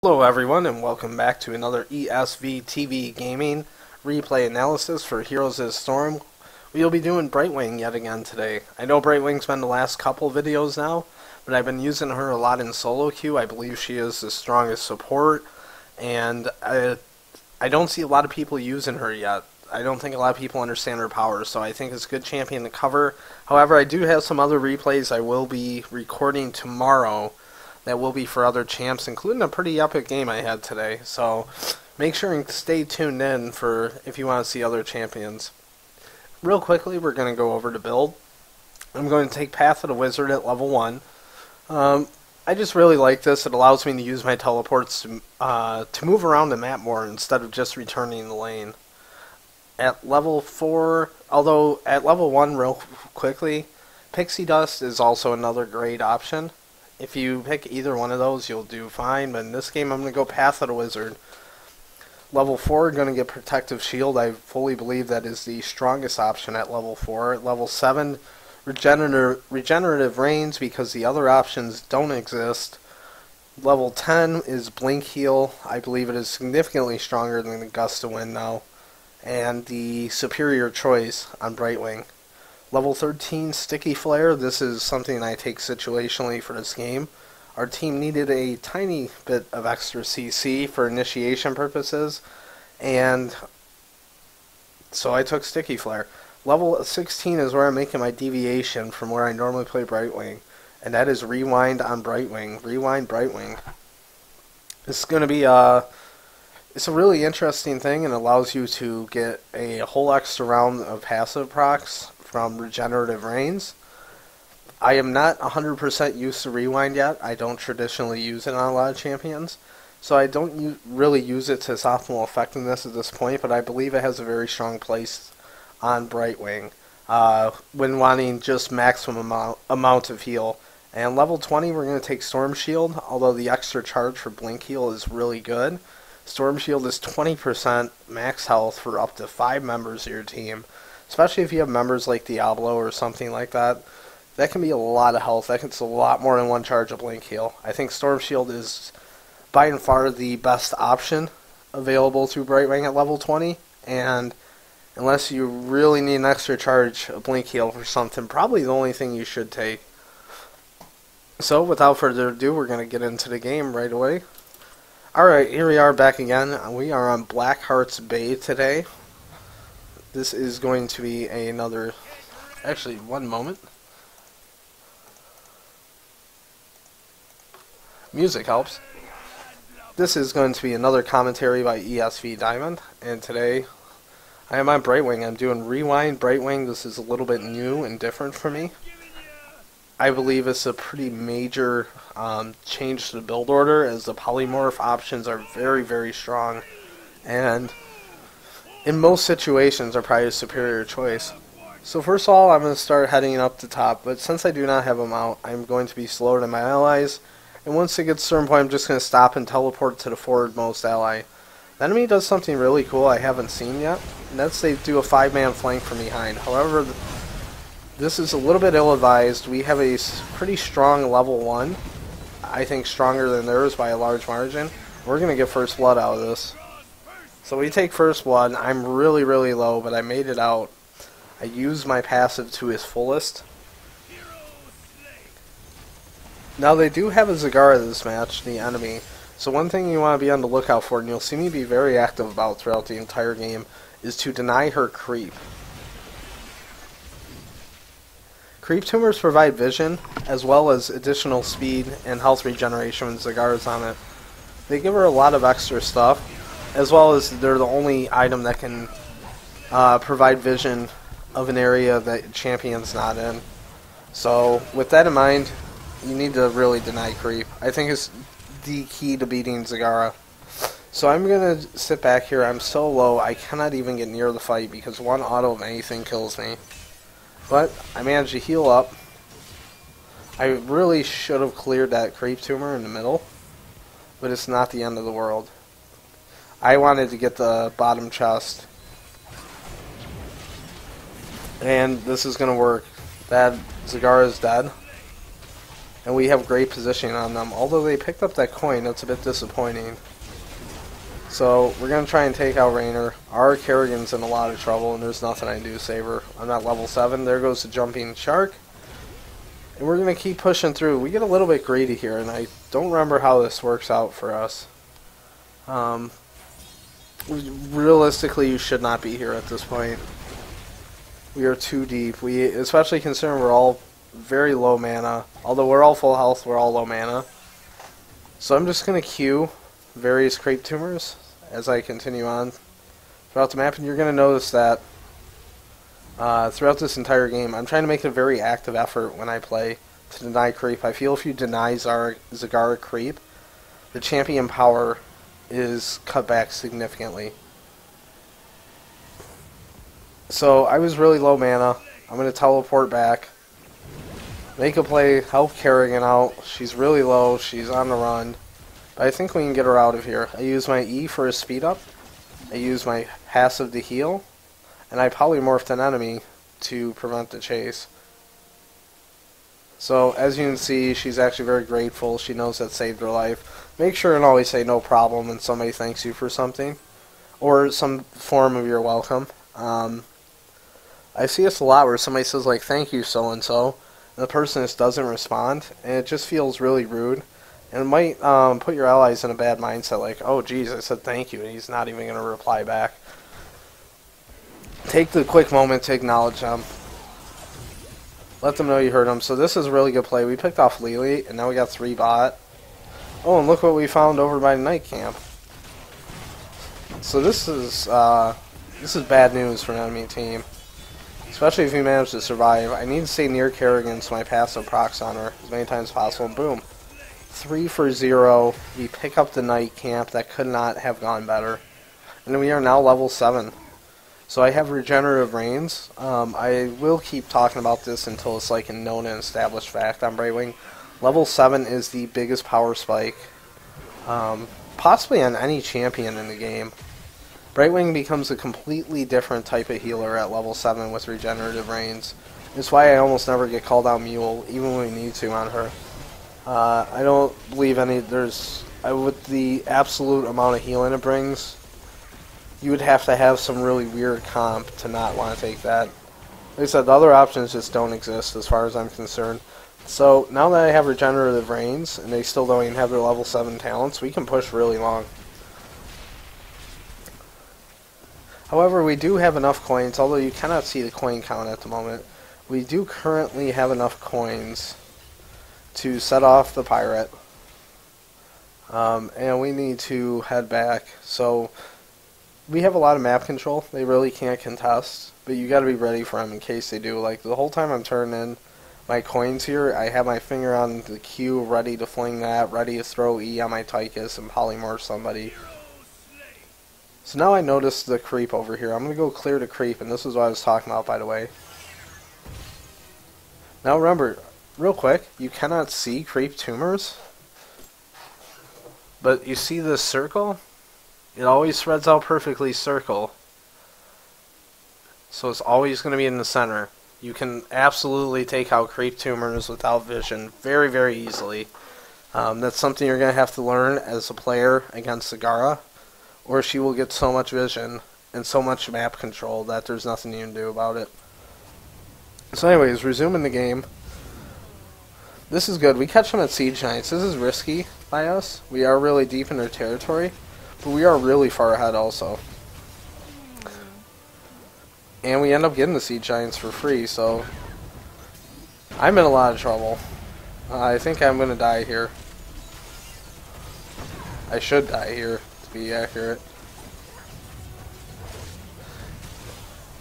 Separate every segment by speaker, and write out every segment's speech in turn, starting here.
Speaker 1: Hello everyone and welcome back to another ESV TV Gaming replay analysis for Heroes of the Storm. We'll be doing Brightwing yet again today. I know Brightwing's been the last couple videos now, but I've been using her a lot in solo queue. I believe she is the strongest support, and I don't see a lot of people using her yet. I don't think a lot of people understand her power, so I think it's a good champion to cover. However, I do have some other replays I will be recording tomorrow that will be for other champs, including a pretty epic game I had today. So make sure and stay tuned in for if you want to see other champions. Real quickly, we're going to go over to build. I'm going to take Path of the Wizard at level 1. I just really like this. It allows me to use my teleports to move around the map more instead of just returning the lane. At level 4, although at level 1 real quickly, Pixie Dust is also another great option. If you pick either one of those, you'll do fine, but in this game I'm going to go Path of the Wizard. Level 4, going to get Protective Shield. I fully believe that is the strongest option at level 4. At level 7, Regenerative Rains, because the other options don't exist. Level 10 is Blink Heal. I believe it is significantly stronger than the Gust of Wind now, and the superior choice on Brightwing. Level 13, Sticky Flare. This is something I take situationally for this game. Our team needed a tiny bit of extra CC for initiation purposes, and so I took Sticky Flare. Level 16 is where I'm making my deviation from where I normally play Brightwing, and that is Rewind on Brightwing. Rewind Brightwing. It's going to be it's a really interesting thing, and allows you to get a whole extra round of passive procs from Regenerative Rains. I am not 100% used to Rewind yet. I don't traditionally use it on a lot of champions, so I don't really use it to its optimal effectiveness at this point, but I believe it has a very strong place on Brightwing when wanting just maximum amount of heal. And level 20, we're going to take Storm Shield, although the extra charge for Blink Heal is really good. Storm Shield is 20% max health for up to 5 members of your team. Especially if you have members like Diablo or something like that. That can be a lot of health. That's a lot more than one charge of Blink Heal. I think Storm Shield is by and far the best option available through Brightwing at level 20. And unless you really need an extra charge of Blink Heal for something, probably the only thing you should take. So without further ado, we're going to get into the game right away. Alright, here we are back again. We are on Blackheart's Bay today. This is going to be another... Actually, one moment. Music helps. This is going to be another commentary by ESV Diamond. And today, I am on Brightwing. I'm doing Rewind Brightwing. This is a little bit new and different for me. I believe it's a pretty major change to the build order, as the polymorph options are very, very strong. And in most situations are probably a superior choice. So first of all, I'm going to start heading up the top, but since I do not have a mount, I'm going to be slower than my allies, and once it gets to a certain point, I'm just going to stop and teleport to the forwardmost ally. The enemy does something really cool I haven't seen yet, and that's they do a 5-man flank from behind. However, this is a little bit ill-advised. We have a pretty strong level 1, I think stronger than theirs by a large margin. We're going to get first blood out of this. So we take first blood. I'm really, really low, but I made it out. I used my passive to its fullest. Now they do have a Zagara this match, the enemy. So one thing you want to be on the lookout for, and you'll see me be very active about throughout the entire game, is to deny her creep. Creep tumors provide vision, as well as additional speed and health regeneration when Zagara's on it. They give her a lot of extra stuff, as well as they're the only item that can provide vision of an area that champion's not in. So with that in mind, you need to really deny creep. I think it's the key to beating Zagara. So I'm going to sit back here. I'm so low I cannot even get near the fight because one auto of anything kills me. But I managed to heal up. I really should have cleared that creep tumor in the middle, but it's not the end of the world. I wanted to get the bottom chest, and this is going to work. That Zagara is dead. and we have great positioning on them. Although they picked up that coin, that's a bit disappointing. So we're going to try and take out Raynor. Our Kerrigan's in a lot of trouble, and there's nothing I can do to save her. I'm at level 7. There goes the jumping shark. And we're going to keep pushing through. We get a little bit greedy here, and I don't remember how this works out for us. Realistically, you should not be here at this point. We are too deep. Especially considering we're all very low mana. Although we're all full health, we're all low mana. So I'm just going to queue various creep tumors as I continue on throughout the map, and you're going to notice that throughout this entire game, I'm trying to make a very active effort when I play to deny creep. I feel if you deny Zagara creep, the champion power is cut back significantly. So I was really low mana. I'm going to teleport back, make a play, help Kerrigan out. She's really low. She's on the run. But I think we can get her out of here. I use my E for a speed up. I use my passive to heal. And I polymorphed an enemy to prevent the chase. So as you can see, she's actually very grateful. She knows that saved her life. Make sure and always say no problem when somebody thanks you for something, or some form of your welcome. I see this a lot where somebody says like thank you so and so, and the person just doesn't respond, and it just feels really rude, and it might put your allies in a bad mindset like, oh geez, I said thank you and he's not even going to reply back. Take the quick moment to acknowledge them. Let them know you heard them. So this is a really good play. We picked off Lily, and now we got 3 bot. Oh, and look what we found over by the night camp. So this is bad news for an enemy team, especially if you manage to survive. I need to stay near Kerrigan so my passive procs on her as many times as possible. Boom. 3 for 0. We pick up the night camp. That could not have gone better. And we are now level 7. So I have regenerative reigns. I will keep talking about this until it's like a known and established fact on Brightwing. Level 7 is the biggest power spike, possibly on any champion in the game. Brightwing becomes a completely different type of healer at level 7 with regenerative reigns. That's why I almost never get called out Mule, even when we need to on her. I don't believe with the absolute amount of healing it brings, you would have to have some really weird comp to not want to take that. Like I said, the other options just don't exist as far as I'm concerned. So now that I have regenerative reigns, and they still don't even have their level 7 talents, we can push really long. However, we do have enough coins, although you cannot see the coin count at the moment. We do currently have enough coins to set off the pirate. And we need to head back. So we have a lot of map control. They really can't contest, but you got to be ready for them in case they do. Like the whole time I'm turning in my coins here, I have my finger on the Q, ready to fling that, ready to throw E on my Tychus and polymorph somebody. So now I notice the creep over here. I'm going to go clear the creep, and this is what I was talking about, by the way. Now remember, real quick, you cannot see creep tumors, but you see this circle? It always spreads out perfectly circle. So it's always going to be in the center. You can absolutely take out creep tumors without vision very, very easily. That's something you're going to have to learn as a player against Zagara, or she will get so much vision and so much map control that there's nothing you can do about it. So anyways, resuming the game. This is good. We catch them at Siege Giants. This is risky by us. We are really deep in their territory, but we are really far ahead also. And we end up getting the Siege Giants for free, so I'm in a lot of trouble. I think I'm going to die here. I should die here, to be accurate.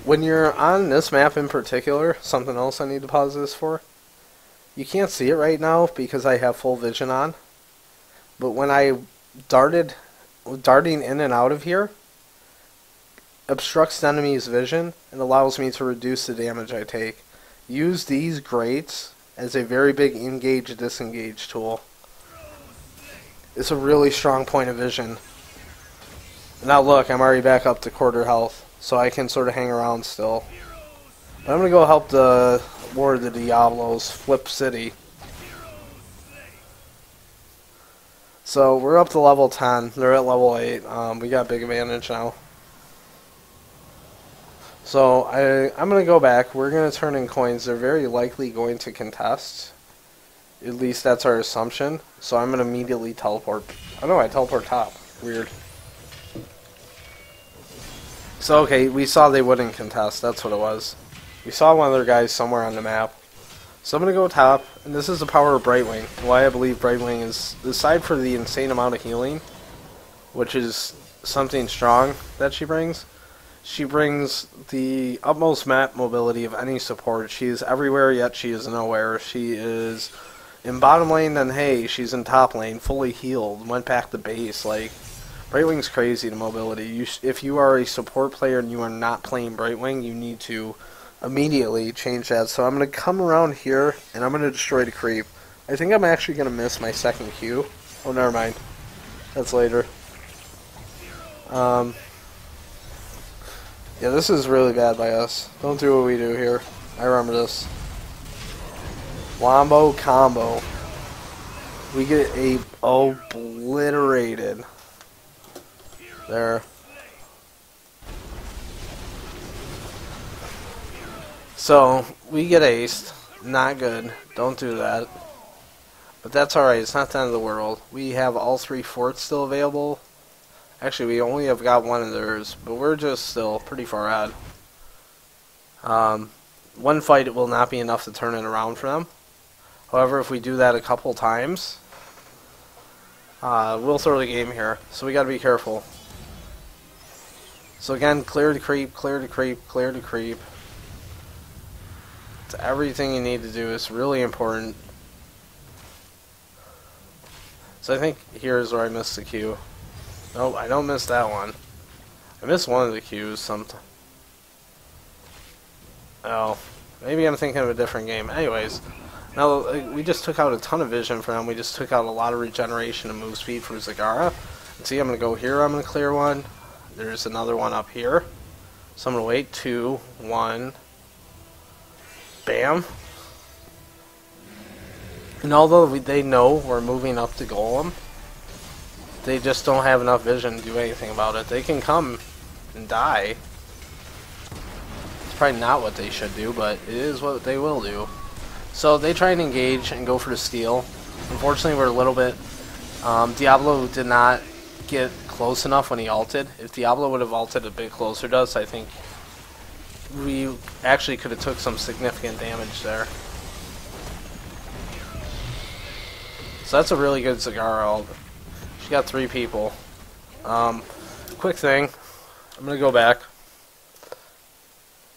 Speaker 1: When you're on this map in particular, something else I need to pause this for. You can't see it right now because I have full vision on. But when I darting in and out of here, obstructs the enemy's vision and allows me to reduce the damage I take. Use these grates as a very big engage disengage tool. It's a really strong point of vision. Now look, I'm already back up to quarter health, so I can sort of hang around still. But I'm going to go help the War of the Diablos flip city. So we're up to level 10. They're at level 8. We got big advantage now. So I'm going to go back. We're going to turn in coins. They're very likely going to contest. At least that's our assumption. So I'm going to immediately teleport. Oh no, I teleport top. Weird. So okay, we saw they wouldn't contest. That's what it was. We saw one of their guys somewhere on the map. So I'm going to go top, and this is the power of Brightwing. Why I believe Brightwing is, aside for the insane amount of healing, which is something strong that she brings the utmost map mobility of any support. She is everywhere, yet she is nowhere. She is in bottom lane, then hey, she's in top lane, fully healed, went back to base. Like, Brightwing's crazy to mobility. If you are a support player and you are not playing Brightwing, you need to immediately change that. So I'm going to come around here and I'm going to destroy the creep. I think I'm actually going to miss my second Q. Oh, never mind. That's later. Yeah, this is really bad by us. Don't do what we do here. I remember this. Wombo combo. We get obliterated. There. So, we get aced. Not good. Don't do that. But that's alright. It's not the end of the world. We have all 3 forts still available. Actually, we only have got one of theirs. But we're just still pretty far ahead. One fight will not be enough to turn it around for them. However, if we do that a couple times, we'll throw the game here. So we gotta be careful. So again, clear the creep, clear the creep, clear the creep. It's everything you need to do. It's really important. So I think here's where I missed the Q. Nope, I don't miss that one. I missed one of the Qs sometime. Oh, maybe I'm thinking of a different game. Anyways, now we just took out a ton of vision from them. We just took out a lot of regeneration and move speed from Zagara. And see, I'm going to go here. I'm going to clear one. There's another one up here. So I'm going to wait. 2, 1. Bam. And although they know we're moving up to Golem, they just don't have enough vision to do anything about it. They can come and die. It's probably not what they should do, but it is what they will do. So they try and engage and go for the steal. Unfortunately, we're a little bit... Diablo did not get close enough when he ulted. If Diablo would have ulted a bit closer to us, I think we actually could have took some significant damage there. So that's a really good Zagara ult. She got 3 people. Quick thing. I'm going to go back.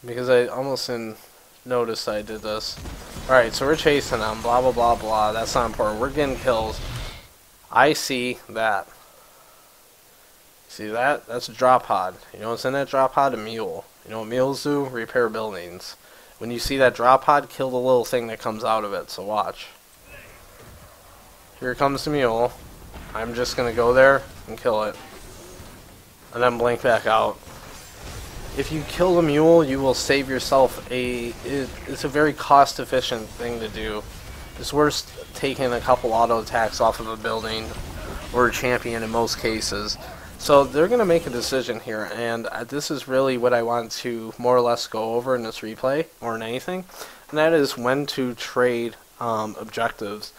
Speaker 1: Because I almost noticed I did this. Alright, so we're chasing them. Blah, blah, blah, blah. That's not important. We're getting kills. I see that. See that? That's a drop pod. You know what's in that drop pod? A mule. You know what mules do? Repair buildings. When you see that drop pod, kill the little thing that comes out of it. So watch. Here comes the mule. I'm just going to go there and kill it. And then blink back out. If you kill the mule, you will save yourself it's a very cost-efficient thing to do. It's worth taking a couple auto attacks off of a building or a champion in most cases. So they're going to make a decision here, and this is really what I want to more or less go over in this replay, more than anything, and that is when to trade objectives.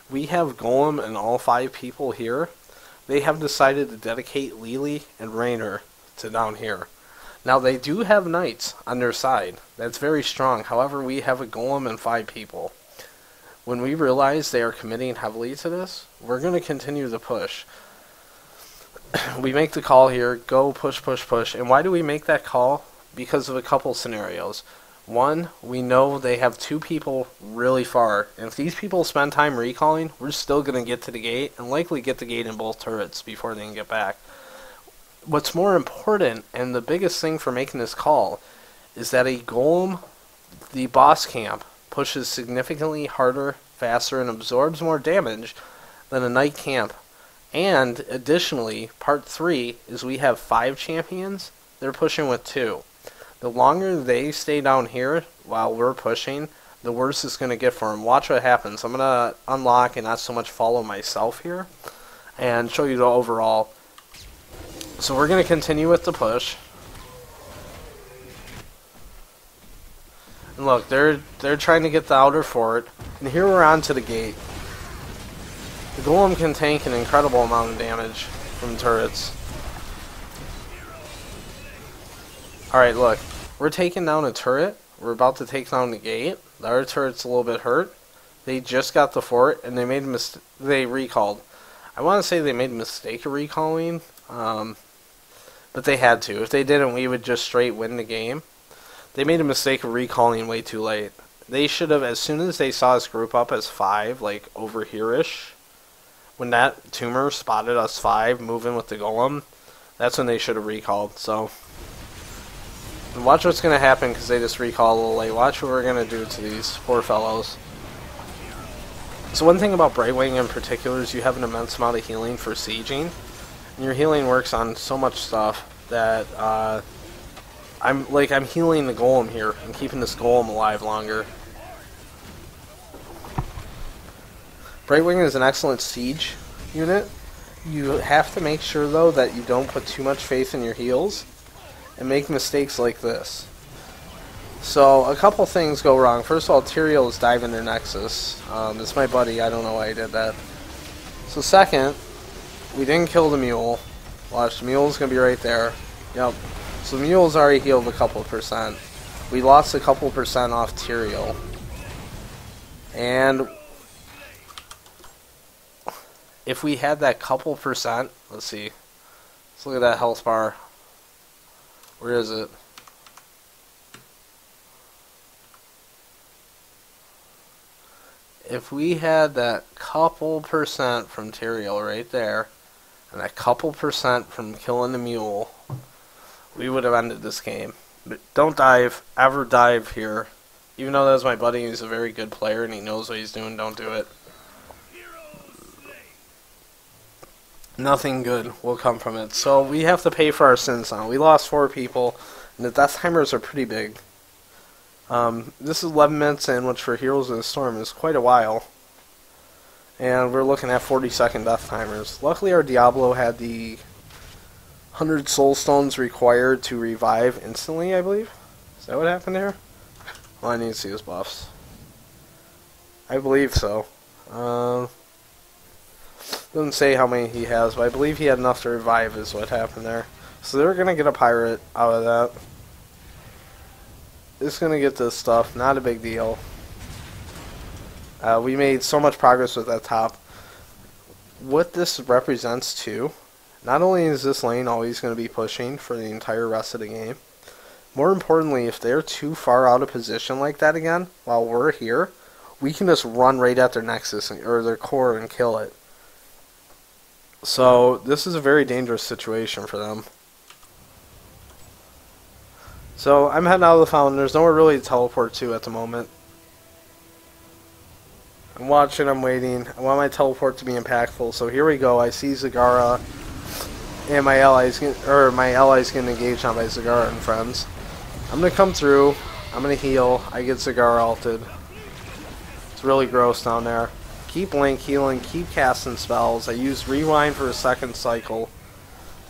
Speaker 1: We have Golem and all 5 people here. They have decided to dedicate Lily and Raynor to down here. Now they do have Knights on their side. That's very strong. However, we have a Golem and 5 people. When we realize they are committing heavily to this, we're going to continue the push. We make the call here, go push, push, push. And why do we make that call? Because of a couple scenarios. One, we know they have 2 people really far. And if these people spend time recalling, we're still going to get to the gate and likely get the gate in both turrets before they can get back. What's more important, and the biggest thing for making this call, is that a Golem, the boss camp, pushes significantly harder, faster, and absorbs more damage than a Knight camp. And additionally, part 3 is we have 5 champions. They're pushing with 2. The longer they stay down here while we're pushing, the worse it's going to get for them. Watch what happens. I'm going to unlock and not so much follow myself here. and show you the overall. So we're going to continue with the push. And look, they're trying to get the outer fort, and here we're on to the gate. The golem can tank an incredible amount of damage from turrets. Alright, look, we're taking down a turret. We're about to take down the gate. The other turret's a little bit hurt. They just got the fort, and they made they recalled. I want to say they made a mistake of recalling, but they had to. If they didn't, we would just straight win the game. They made a mistake of recalling way too late. They should have, as soon as they saw us group up as 5, like over here-ish, when that tumor spotted us 5 moving with the golem, that's when they should have recalled. So, watch what's going to happen because they just recall a little late. Watch what we're going to do to these poor fellows. So one thing about Brightwing in particular is you have an immense amount of healing for sieging. And your healing works on so much stuff that I'm healing the golem here and keeping this golem alive longer. Brightwing is an excellent siege unit. You have to make sure though that you don't put too much faith in your heals and make mistakes like this. So a couple things go wrong. First of all, Tyrael is diving their Nexus. It's my buddy. I don't know why he did that. So second, we didn't kill the mule. Watch, the mule's going to be right there. Yep. So the mule's already healed a couple %. We lost a couple % off Tyrael. And if we had that couple %, let's see. Let's look at that health bar. Where is it? If we had that couple % from Tyrael right there, and that couple % from killing the mule, we would have ended this game. But don't dive. Ever dive here. Even though that's my buddy, he's a very good player and he knows what he's doing, don't do it. Nothing good will come from it. So we have to pay for our sins now. We lost 4 people, and the death timers are pretty big. This is 11 minutes in, which for Heroes of the Storm is quite a while. And we're looking at 40-second death timers. Luckily our Diablo had the 100 soul stones required to revive instantly, I believe. Is that what happened here? Well, I need to see his buffs. I believe so. Doesn't say how many he has, but I believe he had enough to revive is what happened there. So they're going to get a pirate out of that. Just going to get this stuff. Not a big deal. We made so much progress with that top. What this represents too, not only is this lane always going to be pushing for the entire rest of the game, more importantly, if they're too far out of position like that again, while we're here, we can just run right at their Nexus or their core and kill it. So this is a very dangerous situation for them. So I'm heading out of the fountain. There's nowhere really to teleport to at the moment. I'm watching, I'm waiting. I want my teleport to be impactful. So here we go. I see Zagara and my allies getting engaged on by Zagara and friends. I'm gonna come through. I'm gonna heal. I get Zagara ulted. It's really gross down there. Keep Link healing, keep casting spells. I used Rewind for a second cycle.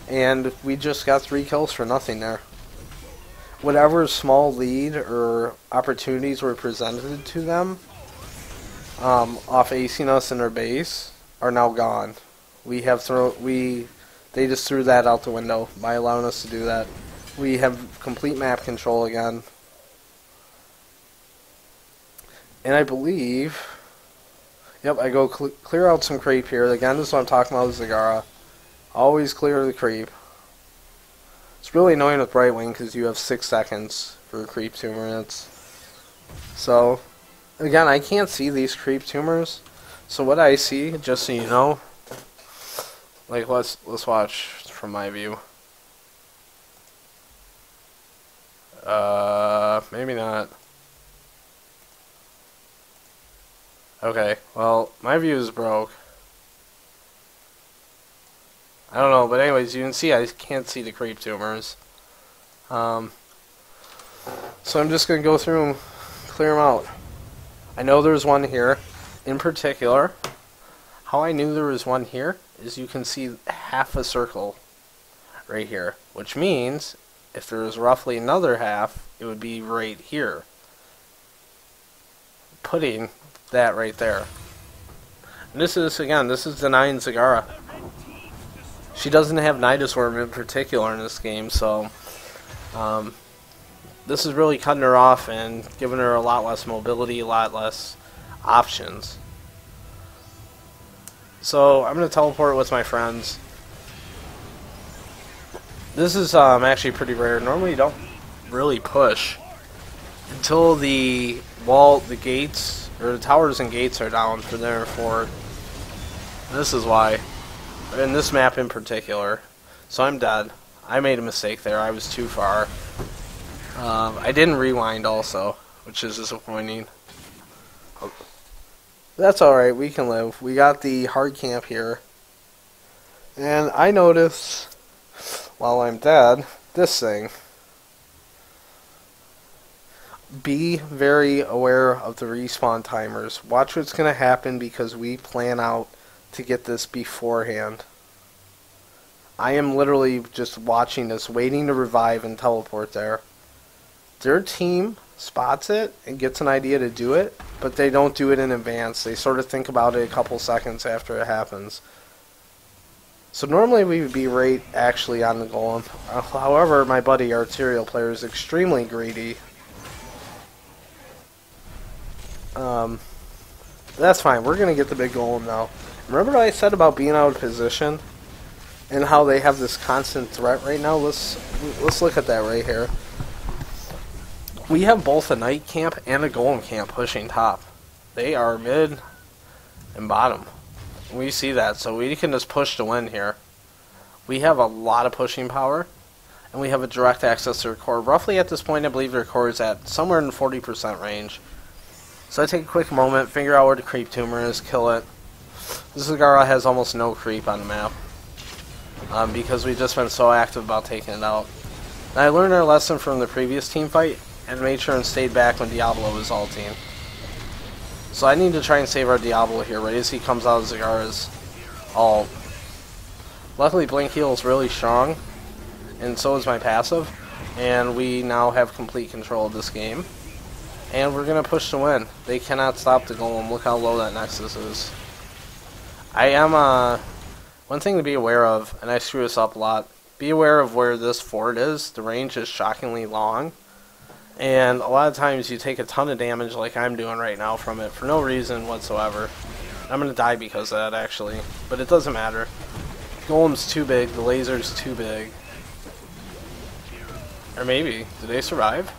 Speaker 1: And we just got 3 kills for nothing there. Whatever small lead or opportunities were presented to them off acing us in their base are now gone. They just threw that out the window by allowing us to do that. We have complete map control again. And I believe, yep, I go clear out some creep here. Again, this is what I'm talking about with Zagara. Always clear the creep. It's really annoying with Brightwing because you have 6 seconds for creep tumors. So, again, I can't see these creep tumors. So what I see, just so you know, like let's watch from my view. Maybe not. Okay, well, my view is broke. I don't know, but anyways, you can see I can't see the creep tumors. So I'm just going to go through and clear them out. I know there's one here. In particular, how I knew there was one here is you can see half a circle right here, which means if there was roughly another half, it would be right here, putting that right there. And this is, again, this is denying Zagara. She doesn't have Nidusworm in particular in this game, so this is really cutting her off and giving her a lot less mobility, a lot less options. So I'm going to teleport with my friends. This is actually pretty rare. Normally you don't really push until the wall, the gates, or the towers and gates are down for their fort. This is why. In this map in particular. So I'm dead. I made a mistake there. I was too far. I didn't rewind also, which is disappointing. That's alright, we can live. We got the hard camp here. And I notice, while I'm dead, this thing. Be very aware of the respawn timers. Watch what's going to happen because we plan out to get this beforehand. I am literally just watching this, waiting to revive and teleport there. Their team spots it and gets an idea to do it, but they don't do it in advance. They sort of think about it a couple seconds after it happens. So normally we would be right actually on the golem. However, my buddy Arterial player is extremely greedy. That's fine. We're going to get the big golem now. Remember what I said about being out of position? And how they have this constant threat right now? Let's look at that right here. We have both a knight camp and a golem camp pushing top. They are mid and bottom. We see that, so we can just push to win here. We have a lot of pushing power, and we have a direct access to their core. Roughly at this point, I believe their core is at somewhere in the 40% range. So I take a quick moment, figure out where the creep tumor is, kill it. This Zagara has almost no creep on the map, because we've just been so active about taking it out. And I learned our lesson from the previous team fight, and made sure and stayed back when Diablo was ulting. So I need to try and save our Diablo here right as he comes out of Zagara's ult. Luckily Blink Heal is really strong, and so is my passive, and we now have complete control of this game. And we're going to push to win. They cannot stop the golem. Look how low that Nexus is. I am, one thing to be aware of, and I screw this up a lot, be aware of where this fort is. The range is shockingly long. And a lot of times you take a ton of damage like I'm doing right now from it for no reason whatsoever. I'm going to die because of that actually. But it doesn't matter. Golem's too big. The laser's too big. Or maybe. Did they survive?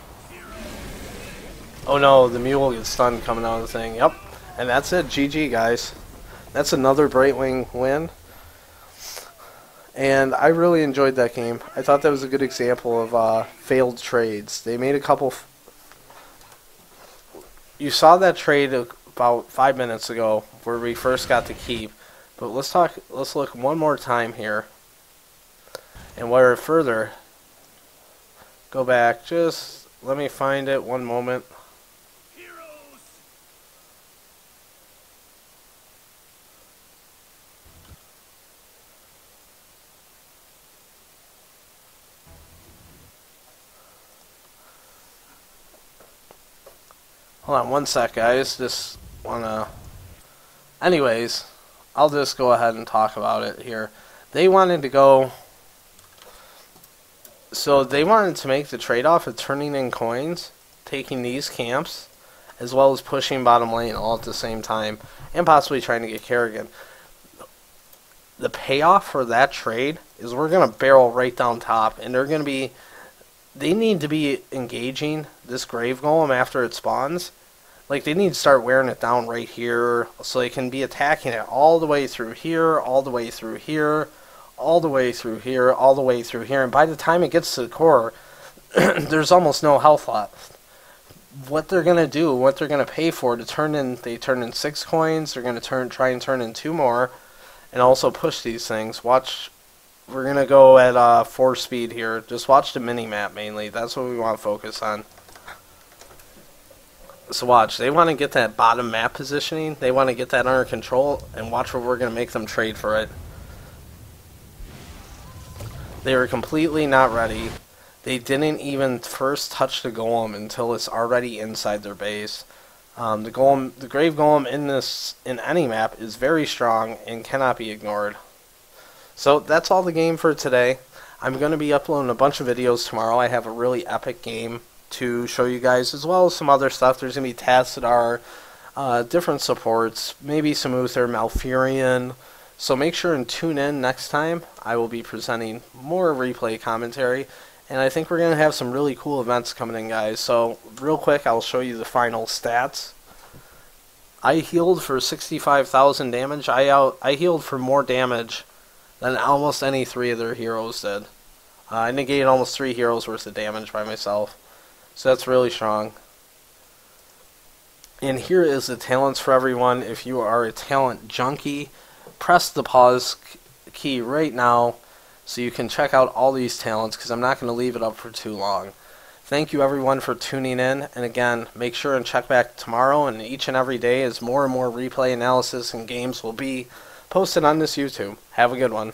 Speaker 1: Oh no, the mule gets stunned coming out of the thing. Yep. And that's it. GG guys. That's another Brightwing win. And I really enjoyed that game. I thought that was a good example of failed trades. They made a couple... You saw that trade about 5 minutes ago where we first got to keep. But let's look one more time here. And where further... Go back. Just let me find it one moment. Hold on one sec, guys. Just wanna... Anyways, I'll just go ahead and talk about it here. They wanted to go... So they wanted to make the trade-off of turning in coins, taking these camps, as well as pushing bottom lane all at the same time, and possibly trying to get Kerrigan. The payoff for that trade is we're going to barrel right down top, and they're going to be... They need to be engaging this Grave Golem after it spawns. Like, they need to start wearing it down right here so they can be attacking it all the way through here, all the way through here, all the way through here, all the way through here. And by the time it gets to the core, there's almost no health left. What they're going to do, what they're going to pay for to turn in, they turn in 6 coins, they're going to try and turn in 2 more, and also push these things. Watch... We're going to go at 4 speed here. Just watch the mini-map mainly. That's what we want to focus on. So watch. They want to get that bottom map positioning. They want to get that under control. And watch where we're going to make them trade for it. They were completely not ready. They didn't even first touch the golem until it's already inside their base. The grave golem in any map is very strong and cannot be ignored. So that's all the game for today. I'm going to be uploading a bunch of videos tomorrow. I have a really epic game to show you guys, as well as some other stuff. There's going to be tasks that are different supports, maybe some Uther, Malfurion. So make sure and tune in next time. I will be presenting more replay commentary, and I think we're going to have some really cool events coming in, guys. So real quick, I'll show you the final stats. I healed for 65,000 damage. I healed for more damage than almost any 3 of their heroes did. I negated almost 3 heroes worth of damage by myself. So that's really strong. And here is the talents for everyone. If you are a talent junkie, press the pause key right now so you can check out all these talents, because I'm not going to leave it up for too long. Thank you everyone for tuning in, and again, make sure and check back tomorrow and each and every day, as more and more replay analysis and games will be posted on this YouTube. Have a good one.